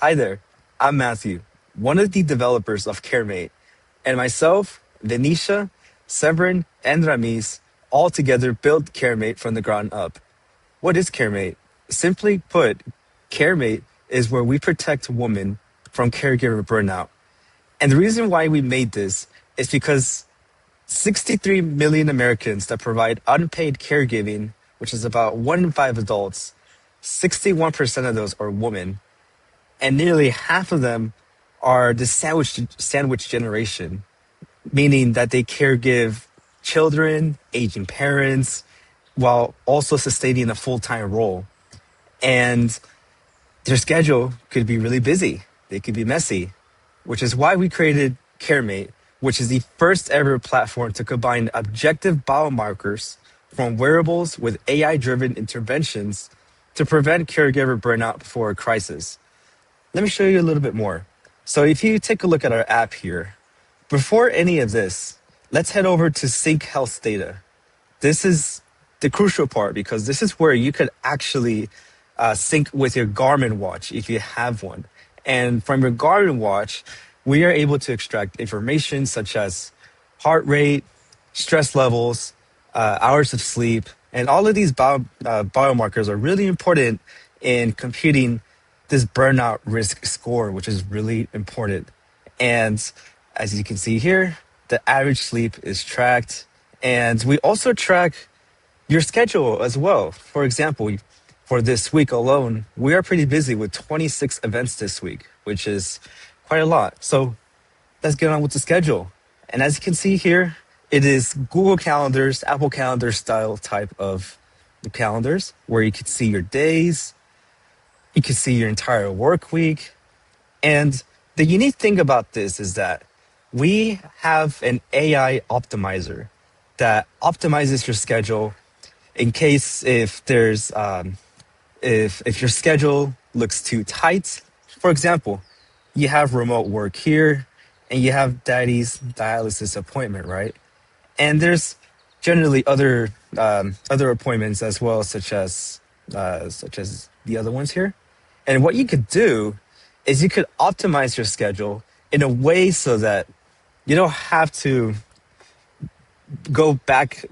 Hi there, I'm Matthew, one of the developers of CareMate, and myself, Venetia, Severin, and Ramis all together built CareMate from the ground up. What is CareMate? Simply put, CareMate is where we protect women from caregiver burnout. And the reason why we made this is because 63 million Americans that provide unpaid caregiving, which is about 1 in 5 adults, 61% of those are women, and nearly half of them are the sandwich generation, meaning that they caregive children, aging parents, while also sustaining a full-time role. And their schedule could be really busy. They could be messy, which is why we created CareMate, which is the first ever platform to combine objective biomarkers from wearables with AI-driven interventions to prevent caregiver burnout before a crisis. Let me show you a little bit more. So if you take a look at our app here, before any of this, let's head over to Sync Health Data. This is the crucial part because this is where you could actually sync with your Garmin watch if you have one. And from your Garmin watch, we are able to extract information such as heart rate, stress levels, hours of sleep, and all of these biomarkers are really important in computing this burnout risk score, which is really important. And as you can see here, the average sleep is tracked. And we also track your schedule as well. For example, for this week alone, we are pretty busy with 26 events this week, which is quite a lot. So let's get on with the schedule. And as you can see here, it is Google Calendars, Apple Calendar style type of the calendars where you can see your days, you can see your entire work week. And the unique thing about this is that we have an AI optimizer that optimizes your schedule in case if there's if your schedule looks too tight. For example, you have remote work here and you have daddy's dialysis appointment, right? And there's generally other appointments as well, such as the other ones here. And what you could do is you could optimize your schedule in a way so that you don't have to go back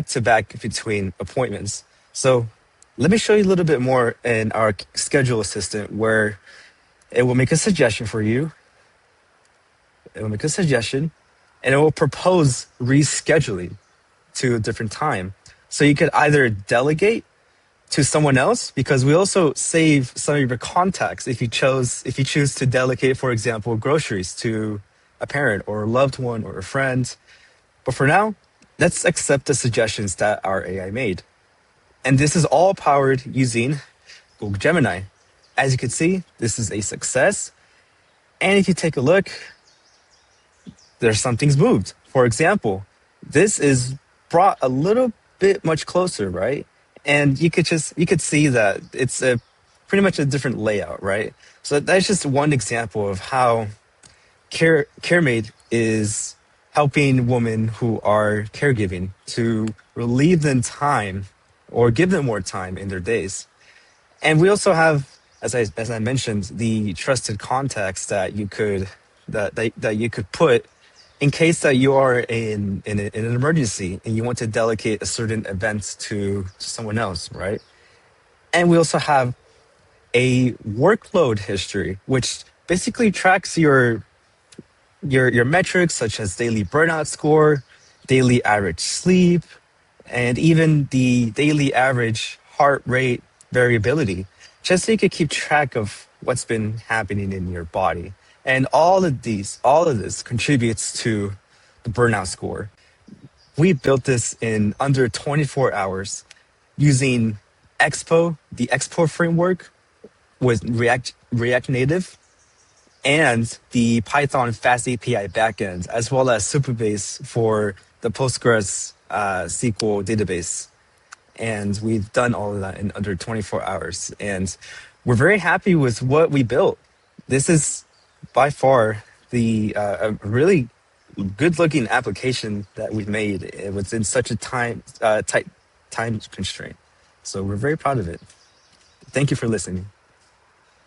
to back between appointments. So let me show you a little bit more in our schedule assistant where it will make a suggestion for you. It will make a suggestion and it will propose rescheduling to a different time. So you could either delegate to someone else, because we also save some of your contacts if you choose to delegate, for example, groceries to a parent or a loved one or a friend. But for now, let's accept the suggestions that our AI made. And this is all powered using Google Gemini. As you can see, this is a success. And if you take a look, there's some things moved. For example, this is brought a little bit much closer, right? And you could see that it's pretty much a different layout, right? So that's just one example of how CareMate is helping women who are caregiving to relieve them time or give them more time in their days. And we also have, as I mentioned, the trusted contacts that you could put in case that you are in an emergency and you want to delegate a certain event to someone else, right? And we also have a workload history, which basically tracks your metrics such as daily burnout score, daily average sleep, and even the daily average heart rate variability, just so you could keep track of what's been happening in your body. And all of this contributes to the burnout score. We built this in under 24 hours using Expo, the Expo framework with React Native, and the Python Fast API backend, as well as Supabase for the Postgres SQL database. And we've done all of that in under 24 hours. And we're very happy with what we built. This is by far a really good-looking application that we've made within such a tight time constraint. So we're very proud of it. Thank you for listening.